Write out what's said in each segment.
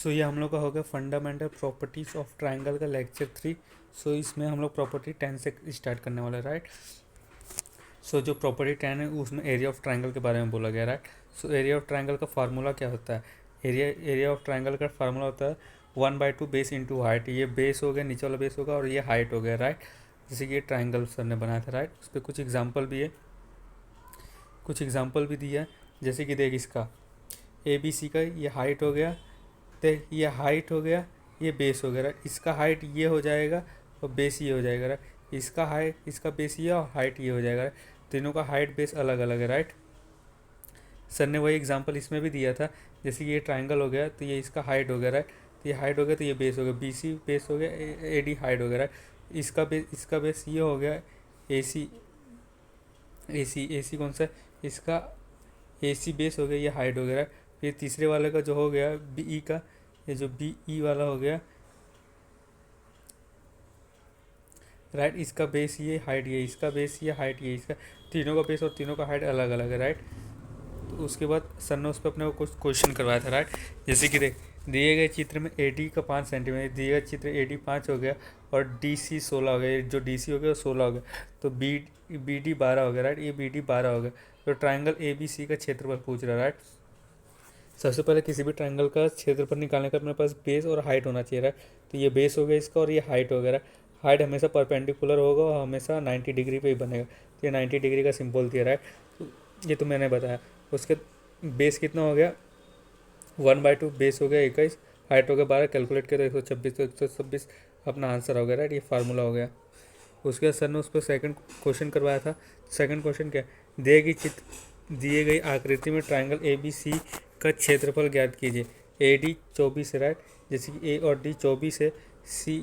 सो ये हम लोग का हो गया फंडामेंटल प्रॉपर्टीज ऑफ ट्राइंगल का लेक्चर 3। सो इसमें हम लोग प्रॉपर्टी 10 से स्टार्ट करने वाले, राइट। सो जो प्रॉपर्टी 10 है उसमें एरिया ऑफ ट्राइंगल के बारे में बोला गया, right. So area of triangle का फार्मूला क्या होता है? एरिया ऑफ ट्राइंगल का फार्मूला होता है 1/2 बेस इंटू हाइट। ये बेस हो गया, नीचे वाला बेस होगा, और ये हाइट हो गया, राइट। जैसे कि ये ट्राइंगल सर ने बनाया था, राइट। उस पर कुछ एग्जाम्पल भी है, कुछ एग्जाम्पल भी दिया है। जैसे कि देख, इसका ABC का ये हाइट हो गया, देख ये हाइट हो गया, ये बेस हो गया, राइट। इसका हाइट ये हो जाएगा और बेस ये हो जाएगा, राइट। इसका हाइट, इसका बेस ये और हाइट ये हो जाएगा, राइट। तीनों का हाइट बेस अलग अलग है, राइट। सर ने वही एग्जांपल इसमें भी दिया था। जैसे कि ये ट्राइंगल हो गया तो ये इसका हाइट हो गया, राइट। तो ये हाइट हो गया तो ये बेस हो गया, BC बेस हो गया, AD हाइट हो गया, राइट। इसका बेस ये हो गया, AC AC कौन सा? इसका AC बेस हो गया, ये हाइट हो गया, राइट। फिर तीसरे वाले का जो हो गया BE का, ये जो BE वाला हो गया, राइट। इसका बेस ये, हाइट ये, इसका बेस ये, हाइट ये, इसका तीनों का बेस और तीनों का हाइट अलग अलग है, राइट। तो उसके बाद सर ने उस पर अपने को कुछ क्वेश्चन करवाया था, राइट। जैसे कि देख, दिए गए चित्र में AD का 5 सेंटीमीटर, दिए गए चित्र AD 5 हो गया और DC 16 हो गया, जो DC हो गया वो 16 हो गया, तो BD 12 हो गया, राइट। ये BD 12 हो गया। तो ट्राइंगल ABC का क्षेत्रफल पूछ रहा है, राइट। सबसे पहले किसी भी ट्राइंगल का क्षेत्रफल निकालने का अपने पास बेस और हाइट होना चाहिए, राइट। तो ये बेस हो गया इसका और ये हाइट हो गया, राइट। हाइट हमेशा परपेंडिकुलर होगा और हमेशा 90 डिग्री पे ही बनेगा, तो ये 90 डिग्री का सिंबल दिया, राइट। तो ये तो मैंने बताया। उसके बेस कितना हो गया? 1/2 बेस हो गया 21, हाइट हो गया 12, कैलकुलेट किया तो 126, तो 126 अपना आंसर हो गया, राइट। ये फार्मूला हो गया। उसके बाद सर ने उस पर सेकंड क्वेश्चन करवाया था। सेकंड क्वेश्चन क्या है? दिए गई आकृति में ट्राइंगल ABC का क्षेत्रफल ज्ञात कीजिए। AD 24 है, राइट। जैसे कि A और D 24 है,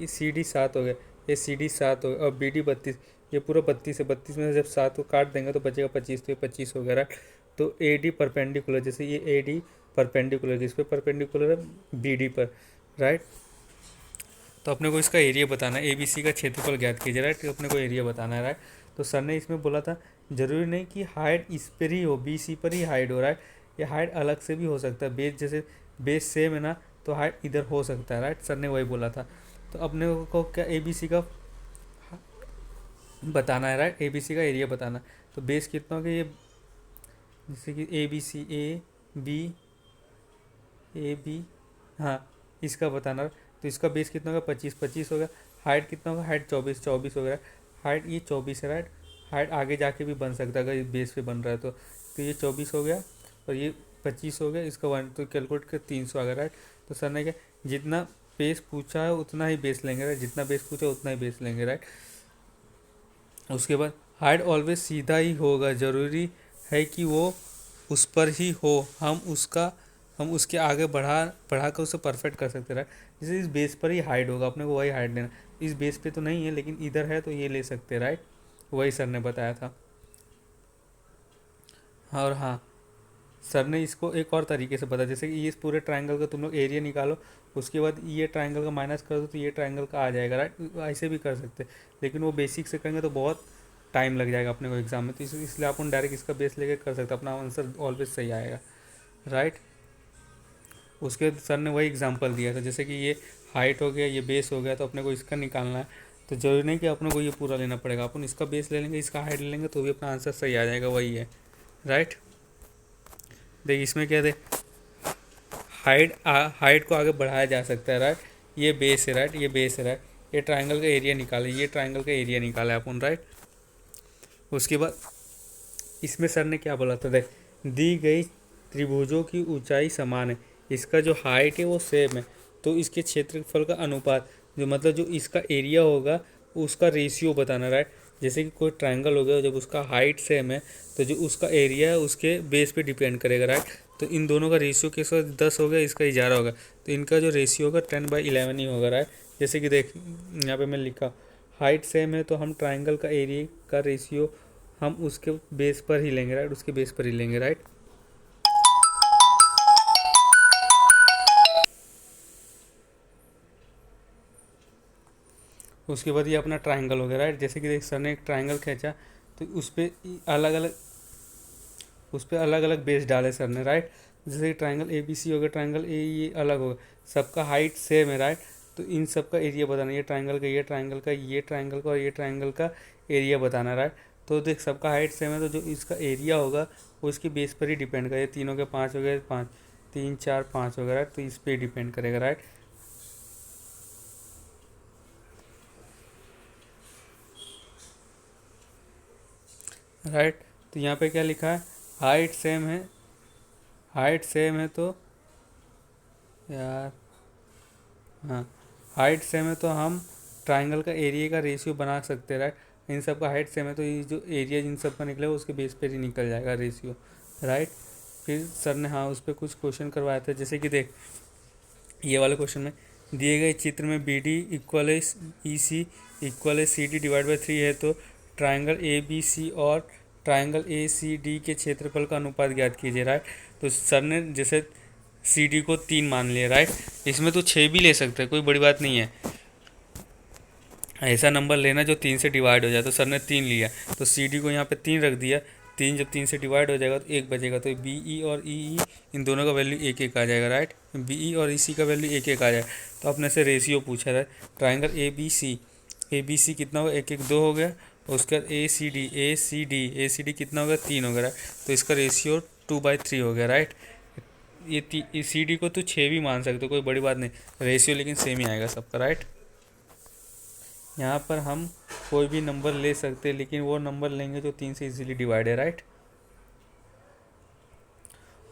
CD 7 हो गया, ये CD 7 हो गया, और BD 32, ये पूरा 32 है। 32 में से जब 7 को काट देंगे तो बचेगा 25, तो ये 25 हो गया, राइट। तो AD परपेंडिकुलर, जैसे ये AD परपेंडिकुलर, किस पे परपेंडिकुलर है? BD पर, राइट। तो अपने को इसका एरिया बताना है। ABC का क्षेत्रफल ज्ञात कीजिए, राइट। तो अपने को एरिया बताना है, राइट। तो सर ने इसमें बोला था जरूरी नहीं कि हाइट इस पर ही हो, BC पर ही हाइट हो, राइट। ये हाइट अलग से भी हो सकता है, बेस जैसे बेस सेम है ना, तो हाइट इधर हो सकता है, राइट। सर ने वही बोला था। तो अपने को क्या ABC का बताना है, राइट। ABC का एरिया बताना है। तो बेस कितना हो गया? ये जैसे कि ABC AB, हाँ, इसका बताना है। तो इसका बेस कितना होगा? 25 हो गया। हाइट कितना होगा? हाइट 24 हो गया। हाइट ये 24 है, राइट। हाइट आगे जाके भी बन सकता है अगर बेस पे बन रहा है तो ये 24 हो गया और ये 25 हो गया। इसका 1 तो कैलकुलेट कर 300 आ गया, राइट। तो सर ने क्या, जितना बेस पूछा है उतना ही बेस लेंगे, राइट। जितना बेस पूछा उतना ही बेस लेंगे, राइट। उसके बाद हाइट ऑलवेज सीधा ही होगा, ज़रूरी है कि वो उस पर ही हो। हम उसके आगे बढ़ा कर उसे परफेक्ट कर सकते हैं, राइट। जैसे इस बेस पर ही हाइट होगा, अपने को वही हाइट लेना। इस बेस पे तो नहीं है लेकिन इधर है तो ये ले सकते हैं, राइट। वही सर ने बताया था। और हाँ, सर ने इसको एक और तरीके से बताया, जैसे कि ये इस पूरे ट्राइंगल का तुम लोग एरिया निकालो, उसके बाद ये ट्राइंगल का माइनस कर दो तो ये ट्राइंगल का आ जाएगा, राइट। ऐसे भी कर सकते हैं लेकिन वो बेसिक से करेंगे तो बहुत टाइम लग जाएगा अपने को एग्जाम में, तो इसलिए अपन डायरेक्ट इसका बेस लेके कर सकते हैं, अपना आंसर ऑलवेज सही आएगा, राइट। उसके बाद सर ने वही एग्जांपल दिया था, जैसे कि ये हाइट हो गया, ये बेस हो गया, तो अपने को इसका निकालना है। तो जरूरी नहीं कि अपने को ये पूरा लेना पड़ेगा, अपन इसका बेस ले लेंगे, इसका हाइट ले लेंगे तो भी अपना आंसर सही आ जाएगा, वही है, राइट। देख इसमें क्या दे, हाइट को आगे बढ़ाया जा सकता है, राइट। ये बेस है, राइट। ये बेस है, राइट। ये ट्राइंगल का एरिया निकाले, ये ट्राइंगल का एरिया निकाला है अपन, राइट। उसके बाद इसमें सर ने क्या बोला था, देख दी गई त्रिभुजों की ऊंचाई समान है, इसका जो हाइट है वो सेम है, तो इसके क्षेत्रफल का अनुपात, जो मतलब जो इसका एरिया होगा उसका रेशियो बताना, राइट। जैसे कि कोई ट्रायंगल हो गया, जब उसका हाइट सेम है तो जो उसका एरिया है उसके बेस पे डिपेंड करेगा, राइट। तो इन दोनों का रेशियो किसका 10 हो गया, इसका 11 होगा, तो इनका जो रेशियो होगा 10/11 ही होगा, राइट। जैसे कि देख यहाँ पे मैं लिखा हाइट सेम है तो हम ट्राइंगल का एरिया का रेशियो हम उसके बेस पर ही लेंगे, राइट। उसके बेस पर ही लेंगे, राइट। उसके बाद ये अपना ट्राइंगल हो गया, राइट। जैसे कि देख सर ने एक ट्राइंगल खींचा तो उस पर अलग अलग बेस डाले सर ने, राइट। जैसे ट्राइंगल ए बी सी हो गया, ट्राइंगल ए ये अलग होगा, सबका हाइट सेम है राइट। तो इन सब का एरिया बताना, ये ट्राइंगल का, ये ट्राइंगल का, ये ट्राइंगल का और ये ट्राइंगल का एरिया बताना राइट। तो देख सबका हाइट सेम है, तो जो इसका एरिया होगा वो इसके बेस पर ही डिपेंड करेगा। ये तीनों के 5 हो गए, 5 3 4 5 हो गया राइट, तो इस पर डिपेंड करेगा राइट। राइट, तो यहाँ पे क्या लिखा है, हाइट सेम है, हाइट सेम है तो यार, हाँ हाइट सेम है तो हम ट्राइंगल का एरिया का रेशियो बना सकते हैं राइट। इन सब का हाइट सेम है तो ये जो एरिया जिन सब का निकलेगा उसके बेस पे ही निकल जाएगा रेशियो राइट। फिर सर ने हाँ उस पर कुछ क्वेश्चन करवाया था, जैसे कि देख ये वाले क्वेश्चन में दिए गए चित्र में B D equal E C equal C D divide by 3 है, तो ट्राइंगल ए बी सी और ट्राइंगल ए सी डी के क्षेत्रफल का अनुपात ज्ञात कीजिए राइट। तो सर ने जैसे सी डी को 3 मान लिया राइट, इसमें तो 6 भी ले सकते हैं, कोई बड़ी बात नहीं है, ऐसा नंबर लेना जो 3 से डिवाइड हो जाए। तो सर ने 3 लिया तो सी डी को यहाँ पे 3 रख दिया, 3 जब 3 से डिवाइड हो जाएगा तो 1 बचेगा, तो बी ई और ई ई इन दोनों का वैल्यू 1 1 आ जाएगा राइट। बी ई और ई सी का वैल्यू 1 1 आ जाएगा। तो अपने से रेशियो पूछा था, ट्राइंगल ए बी सी कितना होगा, 1 1 2 हो गया। उसके बाद ए सी डी कितना होगा, 3 हो गया राइट। तो इसका रेशियो 2/3 हो गया राइट। ये सी डी को तो 6 भी मान सकते हो, कोई बड़ी बात नहीं, रेशियो लेकिन सेम ही आएगा सबका राइट। यहाँ पर हम कोई भी नंबर ले सकते हैं, लेकिन वो नंबर लेंगे जो 3 से इजीली डिवाइड है राइट।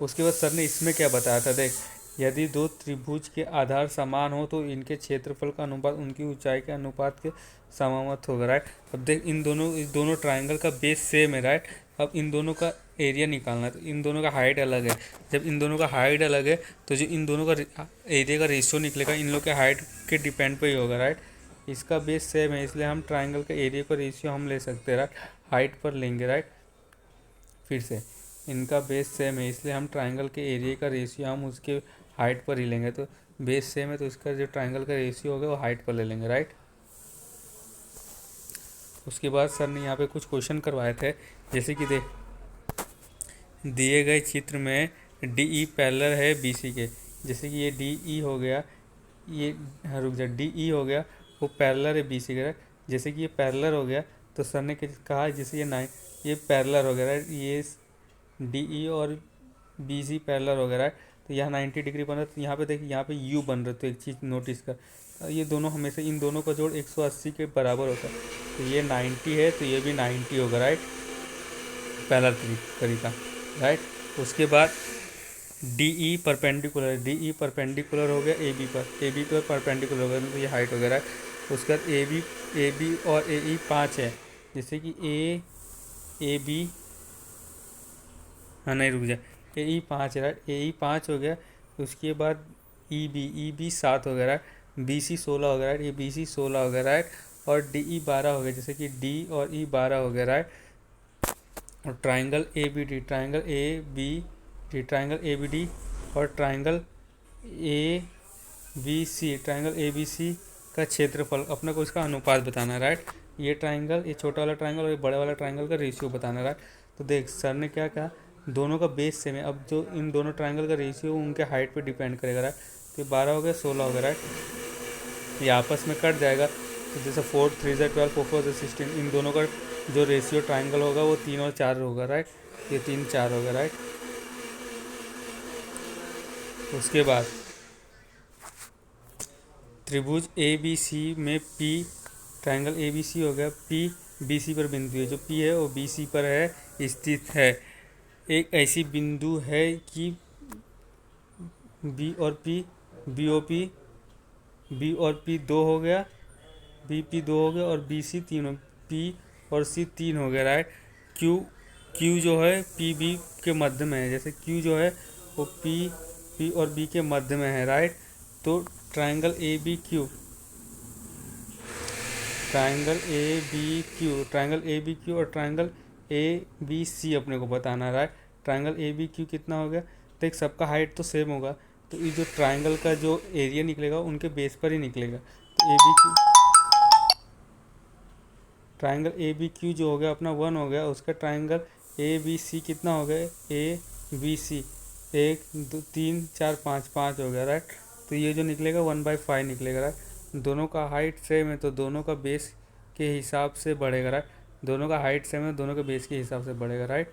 उसके बाद सर ने इसमें क्या बताया था, देख यदि दो त्रिभुज के आधार समान हो तो इनके क्षेत्रफल का अनुपात उनकी ऊंचाई के अनुपात के समानुपाती होगा राइट। अब देख इस दोनों ट्राइंगल का बेस सेम है राइट। अब इन दोनों का एरिया निकालना है, तो इन दोनों का हाइट अलग है। जब इन दोनों का हाइट अलग है तो जो इन दोनों का एरिया का रेशियो निकलेगा इन लोग के हाइट के डिपेंड पे ही होगा राइट। इसका बेस सेम है इसलिए हम ट्राइंगल का एरिया का रेशियो हम ले सकते हैं राइट, हाइट पर लेंगे राइट। फिर से इनका बेस सेम है इसलिए हम ट्राइंगल के एरिया का रेशियो हम उसके हाइट पर ही लेंगे। तो बेस सेम है तो इसका जो ट्राइंगल का रेशियो होगा वो हाइट पर ले लेंगे राइट। उसके बाद सर ने यहाँ पे कुछ क्वेश्चन करवाए थे, जैसे कि देख दिए गए चित्र में डी ई पैरेलल है बी सी के, जैसे कि ये डी ई हो गया, ये रुक जा डी ई हो गया, वो पैरेलल है बी सी के। जैसे कि ये पैरेलल हो गया तो सर ने कहा जैसे ये पैरेलल हो गया राइट, ये डी ई और बी सी पैरेलल हो गया राइट। तो यहाँ 90 डिग्री बन रहा है, तो यहाँ पे देखिए यहाँ पे यू बन रहा है। तो एक चीज़ नोटिस कर, ये दोनों हमेशा इन दोनों का जोड़ 180 के बराबर होता है। तो ये 90 है तो ये भी 90 होगा राइट, पहला तरीका राइट। उसके बाद डी ई परपेंडिकुलर हो गया ए बी पर परपेंडिकुलर हो गया, तो ये हाइट हो गया राइट। उसके बाद ए बी और ए ई 5 है, जैसे कि ए बी, हाँ नहीं रुक जा, ए ई 5 है राइट, ए ई 5 हो गया। उसके बाद ई बी 7 हो गया राइट, बी सी 16 हो गया राइट, ये बी सी 16 हो गया राइट। और डी ई 12 हो गया, जैसे कि डी और ई 12 हो गया राइट। और ट्राइंगल ए बी डी और ट्राइंगल ए बी सी का क्षेत्रफल अपने को इसका अनुपात बताना है राइट। ये ट्राइंगल, ये छोटा वाला ट्राइंगल और ये बड़े वाला ट्राइंगल का रेशियो बताना है राइट। तो देख सर ने क्या कहा, दोनों का बेस सेम है, अब जो इन दोनों ट्राइंगल का रेशियो उनके हाइट पे डिपेंड करेगा राइट। तो 12 हो गया 16 हो गया राइट, ये आपस में कट जाएगा। तो जैसे 4 3 12 4 4 16, इन दोनों का जो रेशियो ट्राइंगल होगा वो 3 और 4 होगा राइट, ये 3 4 होगा राइट। उसके बाद त्रिभुज ए बी सी में P, triangle A B C हो गया, पी बी सी पर बिंदु है, जो पी है वो बी सी पर है स्थित है। एक ऐसी बिंदु है कि बी और पी 2 हो गया, बी पी 2 हो गया और बी सी 3 हो, पी और सी 3 हो गया राइट। क्यू जो है पी बी के मध्य में है, जैसे क्यू जो है वो पी और बी के मध्य में है राइट। तो ट्राइंगल ए बी क्यू और ट्राइंगल ए बी सी अपने को बताना है right. Triangle A B Q कितना हो गया, तो एक सबका हाइट तो सेम होगा, तो ये जो ट्राइंगल का जो एरिया निकलेगा उनके बेस पर ही निकलेगा। तो ट्राइंगल ए बी क्यू जो हो गया अपना 1 हो गया, उसका ट्राइंगल ए बी सी कितना हो गया, ए बी सी एक दो तीन चार पाँच, पाँच हो गया राइट। तो ये जो निकलेगा 1/5 निकलेगा राइट। दोनों का हाइट सेम है तो दोनों का बेस के हिसाब से बढ़ेगा राइट। दोनों का हाइट सेम है, दोनों के बेस के हिसाब से बढ़ेगा राइट।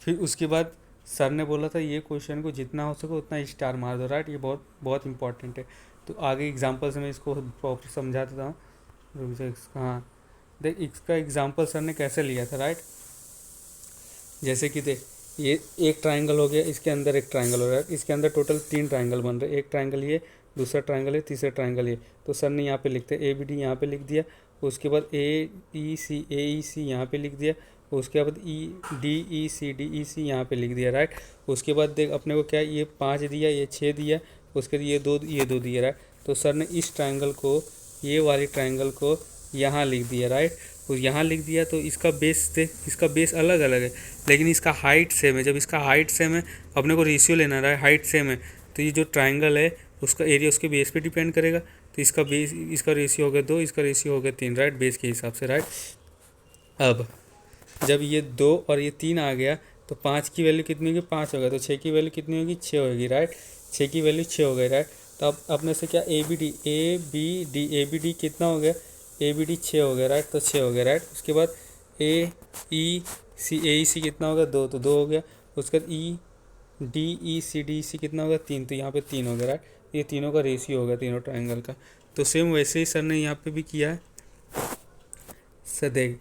फिर उसके बाद सर ने बोला था ये क्वेश्चन को जितना हो सके उतना स्टार मार दो राइट। ये बहुत बहुत इंपॉर्टेंट है। तो आगे एग्जांपल से मैं इसको प्रॉपर समझा देता हूँ। रुक जा हाँ, देख इसका एग्जांपल सर ने कैसे लिया था राइट। जैसे कि देख ये एक ट्राइंगल हो गया, इसके अंदर एक ट्राइंगल हो रहा है, इसके अंदर टोटल 3 ट्राइंगल बन रहे हैं। एक ट्राइंगल ये, दूसरा ट्राइंगल ये, तीसरा ट्राइंगल ये। तो सर ने यहाँ पे लिखते हैं ABD यहाँ पे लिख दिया। उसके बाद AEC यहाँ पे लिख दिया। उसके बाद DEC यहाँ पे लिख दिया राइट। उसके बाद देख अपने को क्या, ये 5 दिया, ये 6 दिया, उसके बाद ये दो दिया राइट। तो सर ने इस ट्राइंगल को, ये वाली ट्राइंगल को यहाँ लिख दिया राइट। तो यहाँ लिख दिया तो इसका बेस देख, इसका बेस अलग अलग है लेकिन इसका हाइट सेम है। जब इसका हाइट सेम है, अपने को रेशियो लेना रहा है, हाइट सेम है, तो ये जो ट्राइंगल है उसका एरिया उसके बेस पे डिपेंड करेगा। तो इसका बेस, इसका रेशियो हो गया 2, इसका रेशियो हो गया 3 राइट, बेस के हिसाब से राइट। अब जब ये 2 और ये 3 आ गया तो 5 की वैल्यू कितनी होगी, 5 हो गया। तो 6 की वैल्यू कितनी होगी, 6 होगी राइट। 6 की वैल्यू 6 हो गई राइट। तो अब अपने से क्या ABD कितना हो गया, ABD 6 हो गया राइट। तो 6 हो गया राइट। उसके बाद AEC कितना होगा, 2, तो 2 हो गया। उसके बाद DEC कितना होगा, 3, तो यहाँ पे 3 हो गया राइट। ये तीनों का रेशियो हो गया तीनों ट्राइंगल का। तो सेम वैसे ही सर ने यहाँ पे भी किया है। सर देख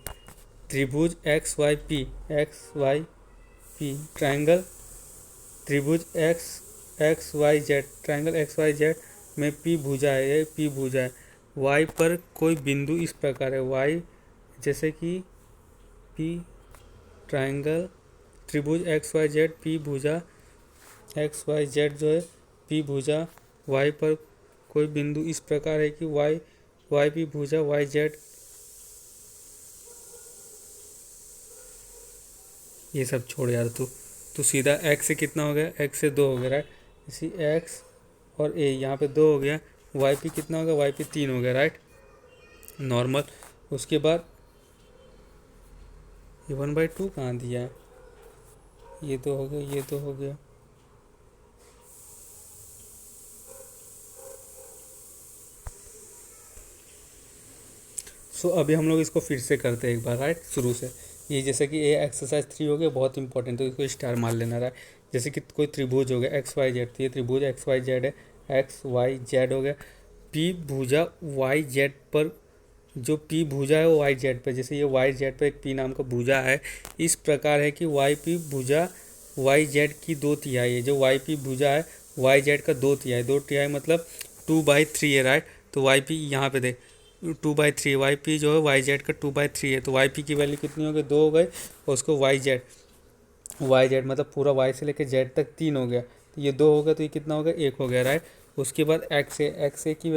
त्रिभुज XYP ट्राइंगल त्रिभुज XYZ ट्राइंगल XYZ में P भुजा है, ये P भुजा है। Y पर कोई बिंदु इस प्रकार है, Y जैसे कि P ट्राइंगल त्रिभुज XYZ P भुजा XYZ जो है P भुजा Y पर कोई बिंदु इस प्रकार है कि YP भुजा YZ, ये सब छोड़ यार तू सीधा x से कितना हो गया, x से 2 हो गया राइट। इसी x और a यहाँ पे 2 हो गया। YP कितना हो गया, YP 3 हो गया राइट, नॉर्मल। उसके बाद ये 1/2 कहाँ दिया है, ये तो हो गया, ये तो हो गया। सो अभी हम लोग इसको फिर से करते हैं एक बार राइट, शुरू से। ये जैसे कि ये एक्सरसाइज 3 हो गया, बहुत इंपॉर्टेंट, तो इसको स्टार मार लेना रहा है। जैसे कि कोई त्रिभुज हो गया XYZ, तो ये त्रिभुज XYZ है, XYZ हो गया। P भुजा YZ पर, जो P भुजा है वो YZ पर, जैसे ये YZ पर एक P नाम का भुजा है, इस प्रकार है कि YP भुजा YZ की 2/3 है। जो YP भुजा है YZ का 2/3, 2/3 मतलब 2/3 है राइट। तो YP यहाँ पे देख 2/3, YP जो है YZ का 2/3 है। तो YP की वैल्यू कितनी हो गई, 2 हो गई। और उसको YZ मतलब पूरा Y से लेकर Z तक 3 हो गया। तो ये 2 हो गया, तो ये कितना हो गया, 1 हो गया राइट। उसके बाद XA की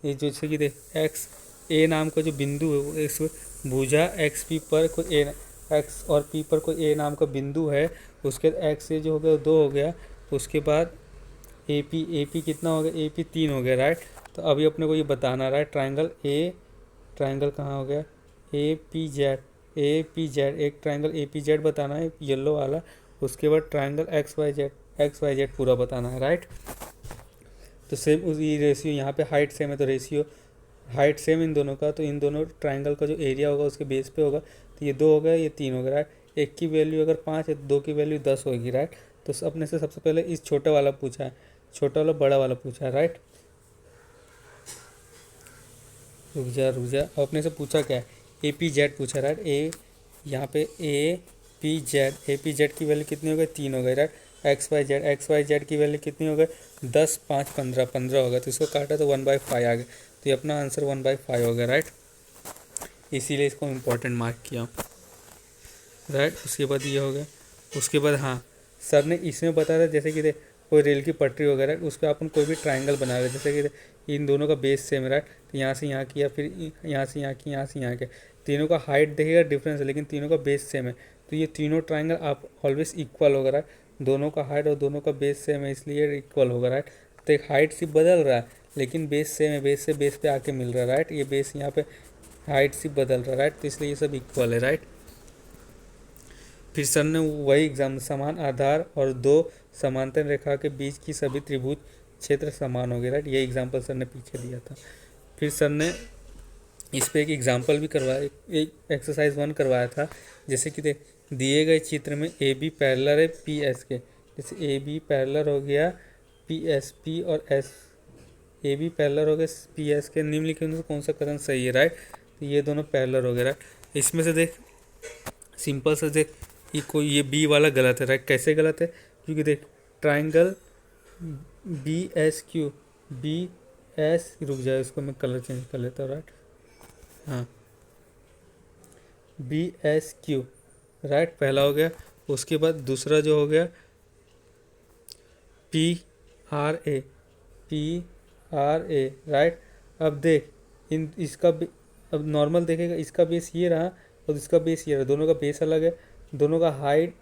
ये जैसे कि देख XA नाम का जो बिंदु है वो इस भुजा XP पर कोई X और P पर कोई A नाम का बिंदु है। उसके बाद XA जो हो गया 2 हो गया। उसके बाद AP कितना हो गया, AP 3 हो गया राइट। तो अभी अपने को ये बताना रहा है ट्राइंगल कहाँ हो गया, APZ एक ट्राइंगल APZ बताना है, येलो वाला। उसके बाद ट्राइंगल XYZ पूरा बताना है राइट। तो सेम उसी रेशियो, यहाँ पे हाइट सेम है तो रेशियो हाइट सेम इन दोनों का, तो इन दोनों ट्राइंगल का जो एरिया होगा उसके बेस पे होगा। तो ये 2 हो गया, ये 3 हो गया राइट। एक की वैल्यू अगर 5 है तो 2 की वैल्यू 10 होगी राइट। तो अपने से सबसे पहले इस छोटा वाला पूछा है, छोटा वाला बड़ा वाला पूछा है राइट। रुक जा अब अपने से पूछा क्या है, APZ पूछा राइट। यहाँ पे APZ की वैल्यू कितनी हो गई, 3 हो गई राइट। XYZ की वैल्यू कितनी हो गई, 10, 5, 15 हो गया। तो इसको काटा तो 1/5 आ गया। तो ये अपना आंसर 1/5 हो गया राइट। इसीलिए इसको इम्पोर्टेंट मार्क किया राइट। उसके बाद ये हो गया। उसके बाद हाँ, सर ने इसमें बताया था जैसे कि कोई रेल की पटरी वगैरह, उस पर अपन कोई भी ट्राइंगल बना रहे, जैसे कि इन दोनों का बेस सेम है राइट। तो यहाँ से यहाँ किया, फिर यहाँ से यहाँ किया, यहाँ से यहाँ किया। तीनों का हाइट देखेगा डिफरेंस है लेकिन तीनों का बेस सेम है। तो ये तीनों ट्राइंगल आप ऑलवेज इक्वल होगा राइट। दोनों का हाइट और दोनों का बेस सेम है इसलिए इक्वल होगा राइट। तो एक हाइट सिर्फ बदल रहा है लेकिन बेस सेम है, बेस से बेस पे आके मिल रहा है राइट। ये बेस यहाँ पे हाइट सिर्फ बदल रहा है राइट, तो इसलिए ये सब इक्वल है राइट। फिर सर ने वही एग्जाम, समान आधार और दो समांतर रेखा के बीच की सभी त्रिभुज क्षेत्र समान हो गए, राइट। ये एग्जाम्पल सर ने पीछे दिया था। फिर सर ने इस पे एक एग्जाम्पल भी करवाया, एक एक्सरसाइज 1 करवाया था। जैसे कि देख, दिए गए चित्र में ए बी पैरेलल है पी एस के, जैसे ए बी पैरेलल हो गया पी एस, पी और एस, ए बी पैरेलल हो गया पी एस के, निम्नलिखित में से कौन सा कथन सही है, राइट। तो ये दोनों पैरेलल हो गए, राइट। इसमें से देख, सिंपल से देख, ये कोई, ये बी वाला गलत है, राइट। कैसे गलत है? क्योंकि देख, triangle B S Q, B S, रुक जाए इसको मैं कलर चेंज कर लेता हूँ, राइट। हाँ, बी एस क्यू, राइट, पहला हो गया। उसके बाद दूसरा जो हो गया P R A, P R A, right. अब देख, इन इसका अब नॉर्मल देखेगा, इसका बेस ये रहा और इसका बेस ये रहा, दोनों का बेस अलग है, दोनों का हाइट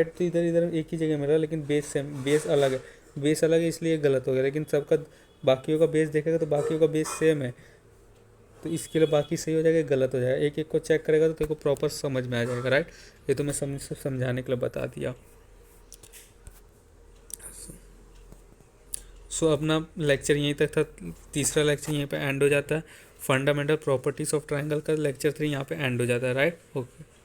तो इधर इधर एक ही जगह में रहा, लेकिन बेस सेम, बेस अलग है, बेस अलग है इसलिए गलत हो गया। लेकिन सबका बाकियों का बेस देखेगा तो बाकियों का बेस सेम है, तो इसके लिए बाकी सही हो जाएगा, गलत हो जाएगा। एक एक को चेक करेगा तो तेरे को प्रॉपर समझ में आ जाएगा, राइट। ये तो मैं समझाने के लिए बता दिया। सो अपना लेक्चर यहीं तक था, तीसरा लेक्चर यहीं पे एंड हो जाता है। फंडामेंटल प्रॉपर्टीज ऑफ ट्राइंगल का लेक्चर 3 यहाँ पे एंड हो जाता है, राइट। ओके।